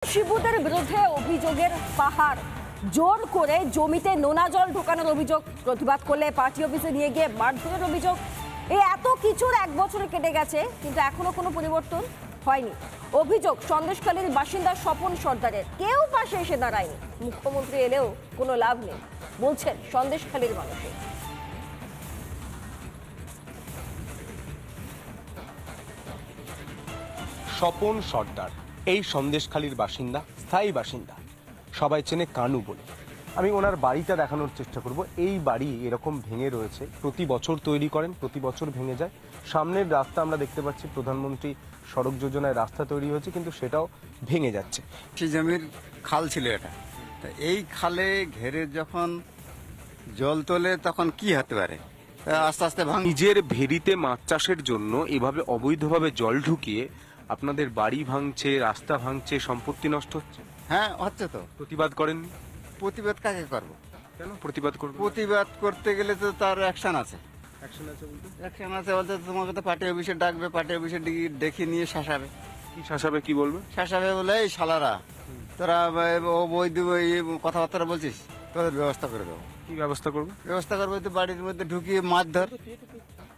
শিবুদের বিরুদ্ধে অভিযোগের পাহাড়, জোর করে জমিতে নোনা জল ঢোকানোর অভিযোগ, প্রতিবাদ করলে পার্টি অফিসে নিয়ে গিয়ে মারধরের অভিযোগ। এই এত কিছুর 1 বছর কেটে গেছে, কিন্তু এখনো কোনো পরিবর্তন হয়নি। অভিযোগ সন্দেশখালীর বাসিন্দা স্বপন সর্দারের, কেউ পাশে এসে দাঁড়ায়নি। মুখ্যমন্ত্রী এলেও কোনো লাভ নেই বলছেন সন্দেশখালীর মানুষের। স্বপন সর্দার এই সন্দেশখালীর বাসিন্দা, স্থায়ী বাসিন্দা, সবাই চেনে কানু বলে। আমি ওনার বাড়িটা দেখানোর চেষ্টা করব। এই বাড়ি এরকম ভেঙে রয়েছে, প্রতি বছর তৈরি করেন, প্রতি বছর ভেঙে যায়। সামনের রাস্তা আমরা দেখতে পাচ্ছি, প্রধানমন্ত্রী সড়ক যোজনায় রাস্তা তৈরি হয়েছে, কিন্তু সেটাও ভেঙে যাচ্ছে। সেই জমির খাল ছিল এটা, এই খালে ঘেরে যখন জল তোলে তখন কি হতে পারে, আস্তে আস্তে নিজের ভেরিতে মাছ চাষের জন্য এভাবে অবৈধভাবে জল ঢুকিয়ে আপনাদের বাড়ি ভাঙছে, রাস্তা ভাঙছে, সম্পত্তি নষ্ট হচ্ছে। হ্যাঁ হচ্ছে তো। প্রতিবাদ করেননি? প্রতিবাদ কাকে করবো? কেন প্রতিবাদ করবো? প্রতিবাদ করতে গেলে তো তার অ্যাকশন আছে। অ্যাকশন আছে বলতে? অ্যাকশন আছে বলতে তোমাকে তো পার্টি অফিসে ডাকবে, পার্টি অফিসে ডেকে নিয়ে শাসাবে। কি শাসাবে? কি বলবে? শাসাবে বলে, এই শালারা তোরা বৈধ কথাবার্তা বলছিস, তোদের ব্যবস্থা করে দেবো। কি ব্যবস্থা করবে? ব্যবস্থা করবে তো বাড়ির মধ্যে ঢুকিয়ে মারধর,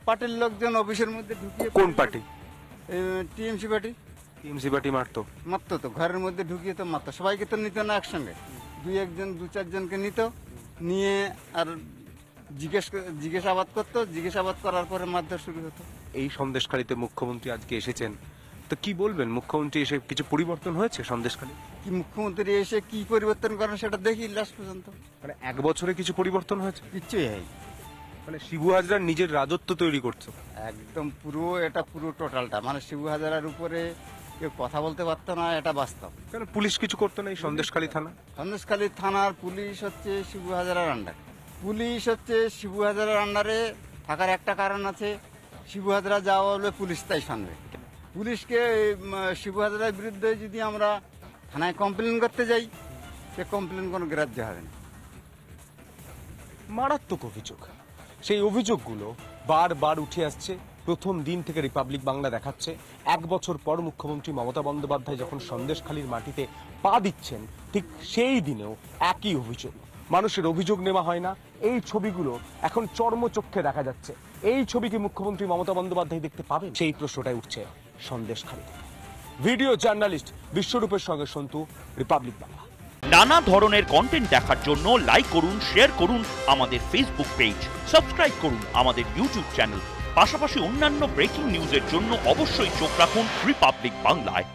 পার্টির লোকজন অফিসের মধ্যে ঢুকিয়ে। কোন party? TMC party. TMC party মারতো? মারতো তো, ঘরের মধ্যে ঢুকিয়ে তো মারতো। সবাইকে তো নিত না একসঙ্গে, দু চারজনকে নিত, নিয়ে আর জিজ্ঞাসাবাদ করতো, জিজ্ঞাসাবাদ করার পরে মারধর শুরু হতো। এই সন্দেশখালীতে মুখ্যমন্ত্রী আজকে এসেছেন, তো কি বলবেন? মুখ্যমন্ত্রী এসে কিছু পরিবর্তন হয়েছে সন্দেশখালী? কি মুখ্যমন্ত্রী এসে কি পরিবর্তন করেন সেটা দেখি লাস্ট পর্যন্ত। মানে 1 বছরে কিছু পরিবর্তন হয়েছে? কিচ্ছুই হয়। মানে শিবু হাজরার নিজের রাজত্ব তৈরি করছে একদম পুরো, এটা পুরো টোটালটা। মানে শিবু হাজারার উপরে কেউ কথা বলতে পারতো না, এটা বাস্তব। কেন পুলিশ কিছু করতো না? এই সন্দেশখালী থানা, সন্দেশখালী থানার পুলিশ হচ্ছে শিবু হাজারার আন্ডার। পুলিশ হচ্ছে শিবু হাজারার আন্ডারে থাকার একটা কারণ আছে, শিবু হাজারা যাওয়া হলে পুলিশ তাই শুনবে। পুলিশকে শিবু হাজারার বিরুদ্ধে যদি আমরা থানায় কমপ্লেন করতে যাই, সে কমপ্লেন কোনো গ্রাহ্য হবে না। মারাত্মক অভিযোগ। সেই অভিযোগগুলো বারবার উঠে আসছে। প্রথম দিন থেকে রিপাবলিক বাংলা দেখাচ্ছে 1 বছর পর মুখ্যমন্ত্রী মমতা বন্দ্যোপাধ্যায় যখন সন্দেশখালীর মাটিতে পা দিচ্ছেন, ঠিক সেই দিনেও একই অভিযোগ। মানুষের অভিযোগ নেওয়া হয় না। এই ছবিগুলো এখন চর্মচক্ষে দেখা যাচ্ছে। এই ছবি কি মুখ্যমন্ত্রী মমতা বন্দ্যোপাধ্যায় দেখতে পাবেন? সেই প্রশ্নটাই উঠছে সন্দেশখালী থেকে। ভিডিও জার্নালিস্ট বিশ্বরূপের সঙ্গে সন্তু, রিপাবলিক বাংলা। নানা ধরনের কন্টেন্ট দেখার জন্য লাইক করুন, শেয়ার করুন আমাদের ফেসবুক পেজ, সাবস্ক্রাইব করুন আমাদের ইউটিউব চ্যানেল। পাশাপাশি অন্যান্য ব্রেকিং নিউজের জন্য অবশ্যই চোখ রাখুন রিপাবলিক বাংলায়।